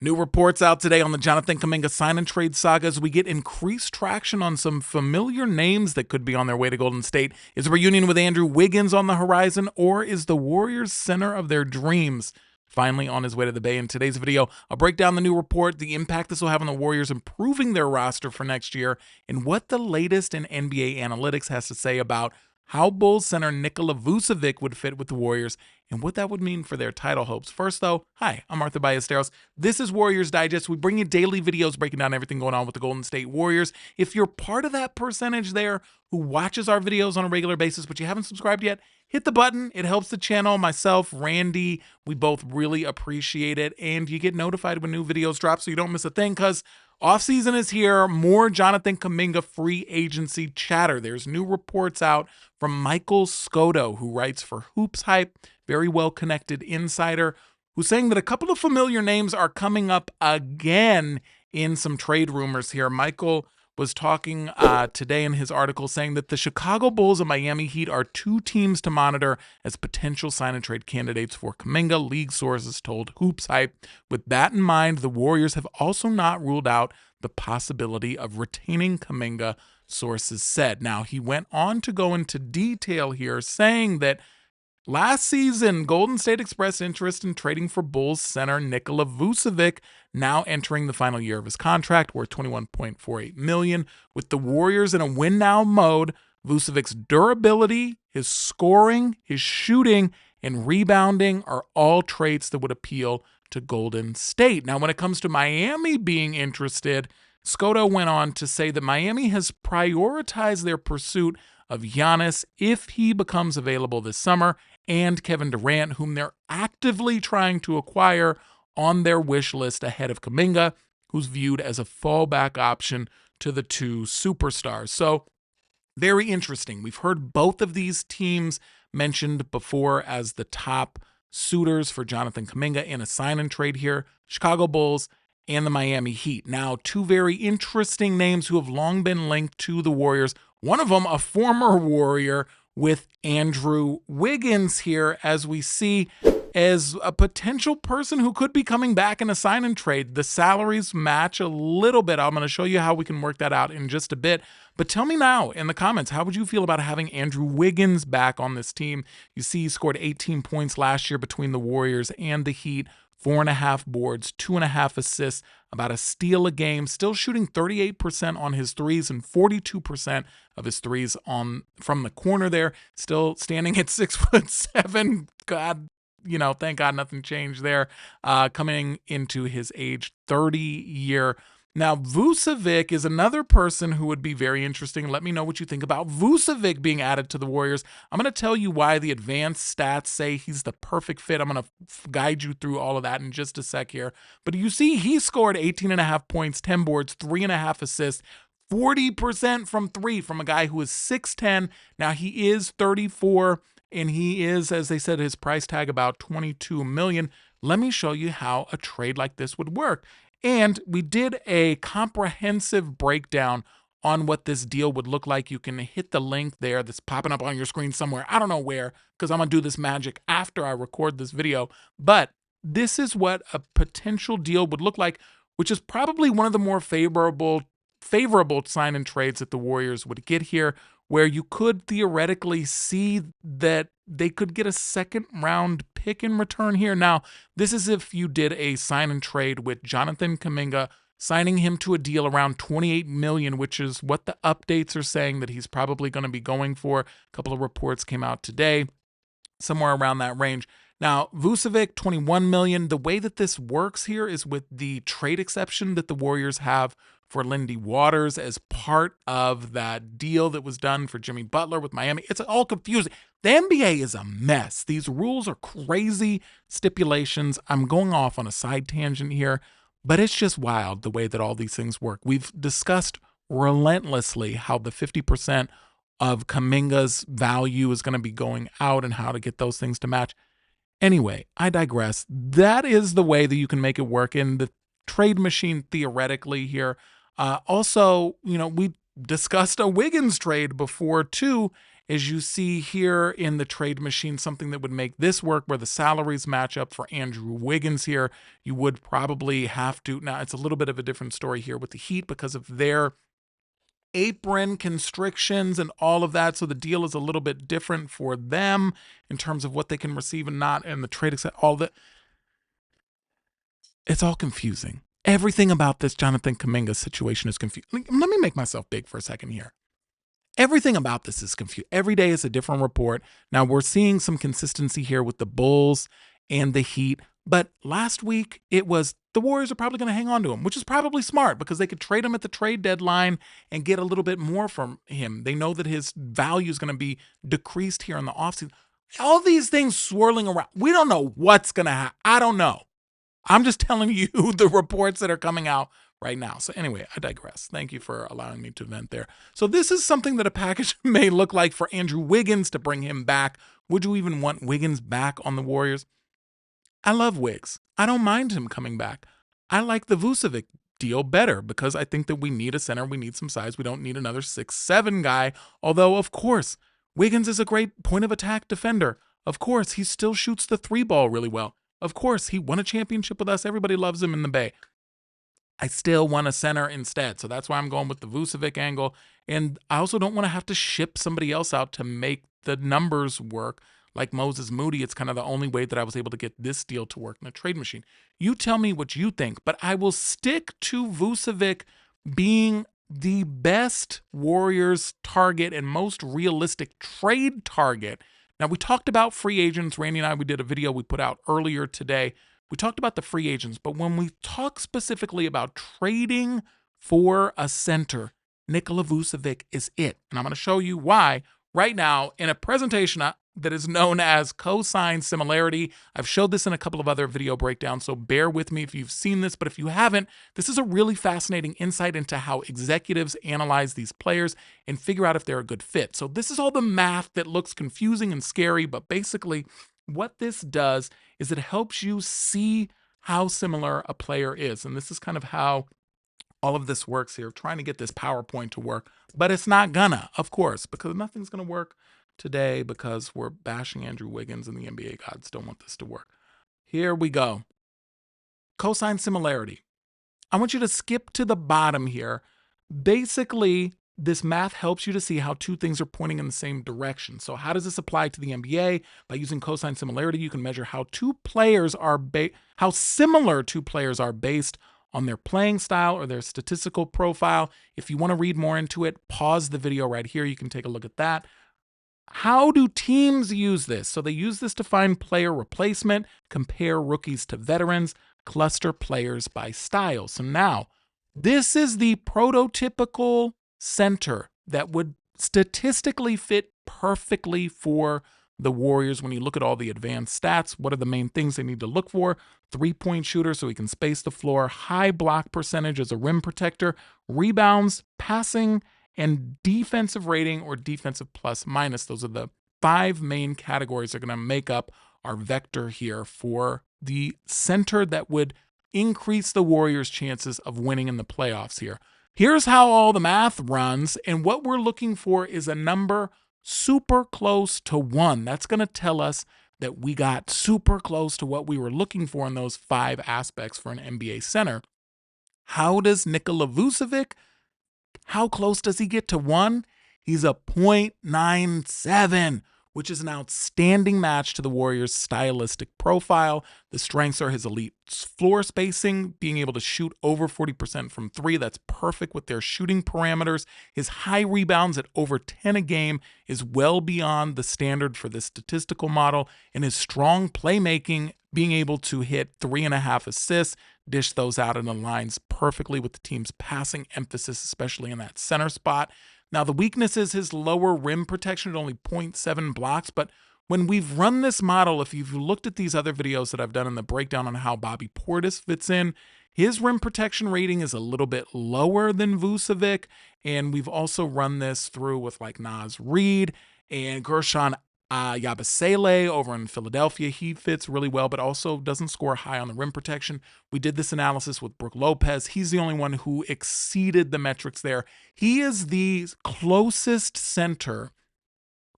New reports out today on the Jonathan Kuminga sign and trade saga as we get increased traction on some familiar names that could be on their way to Golden State. Is a reunion with Andrew Wiggins on the horizon, or is the Warriors center of their dreams finally on his way to the Bay? In today's video, I'll break down the new report, the impact this will have on the Warriors improving their roster for next year, and what the latest in NBA analytics has to say about how Bulls center Nikola Vucevic would fit with the Warriors, and what that would mean for their title hopes. First, though, hi, I'm Arthur Ballesteros. This is Warriors Digest. We bring you daily videos breaking down everything going on with the Golden State Warriors. If you're part of that percentage there who watches our videos on a regular basis, but you haven't subscribed yet, hit the button. It helps the channel. Myself, Randy, we both really appreciate it, and you get notified when new videos drop so you don't miss a thing, because offseason is here. More Jonathan Kuminga free agency chatter. There's new reports out from Michael Scotto, who writes for Hoops Hype, very well-connected insider, who's saying that a couple of familiar names are coming up again in some trade rumors here. Michael was talking today in his article saying that the Chicago Bulls and Miami Heat are two teams to monitor as potential sign-and-trade candidates for Kuminga, league sources told Hoops Hype. With that in mind, the Warriors have also not ruled out the possibility of retaining Kuminga, sources said. Now, he went on to go into detail here, saying that last season, Golden State expressed interest in trading for Bulls center Nikola Vucevic, now entering the final year of his contract, worth $21.48 million. With the Warriors in a win-now mode, Vucevic's durability, his scoring, his shooting, and rebounding are all traits that would appeal to Golden State. Now, when it comes to Miami being interested, Scotto went on to say that Miami has prioritized their pursuit of Giannis if he becomes available this summer, and Kevin Durant, whom they're actively trying to acquire on their wish list ahead of Kaminga, who's viewed as a fallback option to the two superstars. So, very interesting. We've heard both of these teams mentioned before as the top suitors for Jonathan Kuminga in a sign-and-trade here, Chicago Bulls and the Miami Heat. Now, two very interesting names who have long been linked to the Warriors. One of them, a former Warrior, with Andrew Wiggins here, as we see as a potential person who could be coming back in a sign-and-trade. The salaries match a little bit. I'm going to show you how we can work that out in just a bit. But tell me now in the comments, how would you feel about having Andrew Wiggins back on this team? You see he scored 18 points last year between the Warriors and the Heat, 4.5 boards, 2.5 assists, about a steal a game, still shooting 38% on his threes and 42% of his threes from the corner there, still standing at 6'7". God, thank God nothing changed there, coming into his age 30 year. Now, Vucevic is another person who would be very interesting. Let me know what you think about Vucevic being added to the Warriors. I'm going to tell you why the advanced stats say he's the perfect fit. I'm going to guide you through all of that in just a sec here. But you see, he scored 18.5 points, 10 boards, 3.5 assists, 40% from three from a guy who is 6'10". Now, he is 34, and he is, as they said, his price tag about $22 million. Let me show you how a trade like this would work. And we did a comprehensive breakdown on what this deal would look like. You can hit the link there that's popping up on your screen somewhere. I don't know where, because I'm going to do this magic after I record this video. But this is what a potential deal would look like, which is probably one of the more favorable sign and trades that the Warriors would get here, where you could theoretically see that they could get a second-round pick in return here. Now, this is if you did a sign-and-trade with Jonathan Kuminga, signing him to a deal around $28 million, which is what the updates are saying that he's probably going to be going for. A couple of reports came out today, somewhere around that range. Now, Vucevic, $21 million. The way that this works here is with the trade exception that the Warriors have for Lindy Waters as part of that deal that was done for Jimmy Butler with Miami. It's all confusing. The NBA is a mess. These rules are crazy stipulations. I'm going off on a side tangent here, but it's just wild the way that all these things work. We've discussed relentlessly how the 50% of Kuminga's value is going to be going out and how to get those things to match. Anyway, I digress. That is the way that you can make it work in the trade machine theoretically here. Also, we discussed a Wiggins trade before too, as you see here in the trade machine, something that would make this work where the salaries match up for Andrew Wiggins here. You would probably have to, now it's a little bit of a different story here with the Heat because of their apron constrictions and all of that. So the deal is a little bit different for them in terms of what they can receive and not, and the trade, all that. It's all confusing. Everything about this Jonathan Kuminga situation is confusing. Let me make myself big for a second here. Everything about this is confused. Every day is a different report. Now we're seeing some consistency here with the Bulls and the Heat, but last week it was the Warriors are probably going to hang on to him, which is probably smart because they could trade him at the trade deadline and get a little bit more from him. They know that his value is going to be decreased here in the offseason. All these things swirling around. We don't know what's going to happen. I don't know. I'm just telling you the reports that are coming out right now. So anyway, I digress. Thank you for allowing me to vent there. So this is something that a package may look like for Andrew Wiggins to bring him back. Would you even want Wiggins back on the Warriors? I love Wiggs. I don't mind him coming back. I like the Vucevic deal better because I think that we need a center. We need some size. We don't need another 6'7" guy. Although, of course, Wiggins is a great point of attack defender. Of course, he still shoots the 3-ball really well. Of course, he won a championship with us. Everybody loves him in the Bay. I still want a center instead. So that's why I'm going with the Vucevic angle. And I also don't want to have to ship somebody else out to make the numbers work. Like Moses Moody, it's kind of the only way that I was able to get this deal to work in a trade machine. You tell me what you think, but I will stick to Vucevic being the best Warriors target and most realistic trade target. Now, we talked about free agents. Randy and I, we did a video we put out earlier today. We talked about the free agents, but when we talk specifically about trading for a center, Nikola Vucevic is it. And I'm going to show you why right now in a presentation that is known as cosine similarity. I've showed this in a couple of other video breakdowns, so bear with me if you've seen this. But if you haven't, this is a really fascinating insight into how executives analyze these players and figure out if they're a good fit. So this is all the math that looks confusing and scary, but basically what this does is it helps you see how similar a player is. And this is kind of how all of this works here, trying to get this PowerPoint to work. But it's not gonna, of course, because nothing's gonna work today because we're bashing Andrew Wiggins and the NBA gods don't want this to work. Here we go. Cosine similarity. I want you to skip to the bottom here. Basically, this math helps you to see how two things are pointing in the same direction. So how does this apply to the NBA? By using cosine similarity, you can measure how how similar two players are based on their playing style or their statistical profile. If you want to read more into it, pause the video right here. You can take a look at that. How do teams use this? So they use this to find player replacement, compare rookies to veterans, cluster players by style. So now, this is the prototypical center that would statistically fit perfectly for the Warriors. When you look at all the advanced stats, what are the main things they need to look for? 3-point shooter so he can space the floor, high block percentage as a rim protector, rebounds, passing, and defensive rating or defensive plus minus. Those are the 5 main categories that are going to make up our vector here for the center that would increase the Warriors' chances of winning in the playoffs here. Here's how all the math runs, and what we're looking for is a number super close to 1. That's going to tell us that we got super close to what we were looking for in those 5 aspects for an NBA center. How does Nikola Vucevic, how close does he get to 1? He's a 0.97, which is an outstanding match to the Warriors' stylistic profile. The strengths are his elite floor spacing, being able to shoot over 40% from 3. That's perfect with their shooting parameters. His high rebounds at over 10 a game is well beyond the standard for this statistical model. And his strong playmaking, being able to hit 3.5 assists, dish those out and aligns perfectly with the team's passing emphasis, especially in that center spot. Now, the weakness is his lower rim protection at only 0.7 blocks, but when we've run this model, if you've looked at these other videos that I've done in the breakdown on how Bobby Portis fits in, his rim protection rating is a little bit lower than Vucevic, and we've also run this through with like Naz Reid and Gershon Yabusele over in Philadelphia. He fits really well, but also doesn't score high on the rim protection. We did this analysis with Brook Lopez. He's the only one who exceeded the metrics there. He is the closest center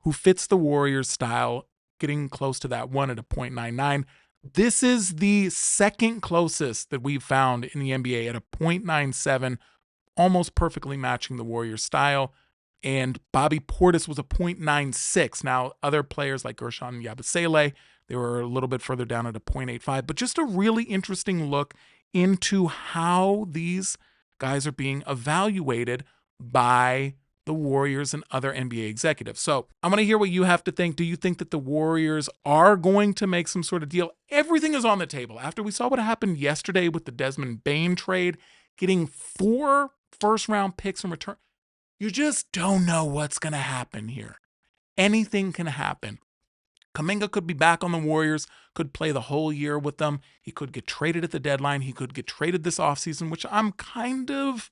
who fits the Warriors style, getting close to that one at a .99. This is the second closest that we've found in the NBA at a .97, almost perfectly matching the Warriors style. And Bobby Portis was a .96. Now, other players like Gershon Yabusele, they were a little bit further down at a .85. But just a really interesting look into how these guys are being evaluated by the Warriors and other NBA executives. So I'm going to hear what you have to think. Do you think that the Warriors are going to make some sort of deal? Everything is on the table. After we saw what happened yesterday with the Desmond Bane trade, getting 4 first-round picks in return, you just don't know what's going to happen here. Anything can happen. Kaminga could be back on the Warriors, could play the whole year with them. He could get traded at the deadline. He could get traded this offseason, which I'm kind of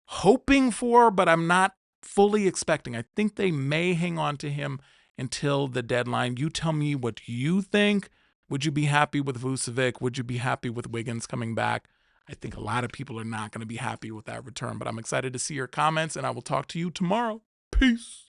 hoping for, but I'm not fully expecting. I think they may hang on to him until the deadline. You tell me what you think. Would you be happy with Vucevic? Would you be happy with Wiggins coming back? I think a lot of people are not going to be happy with that return, but I'm excited to see your comments, and I will talk to you tomorrow. Peace.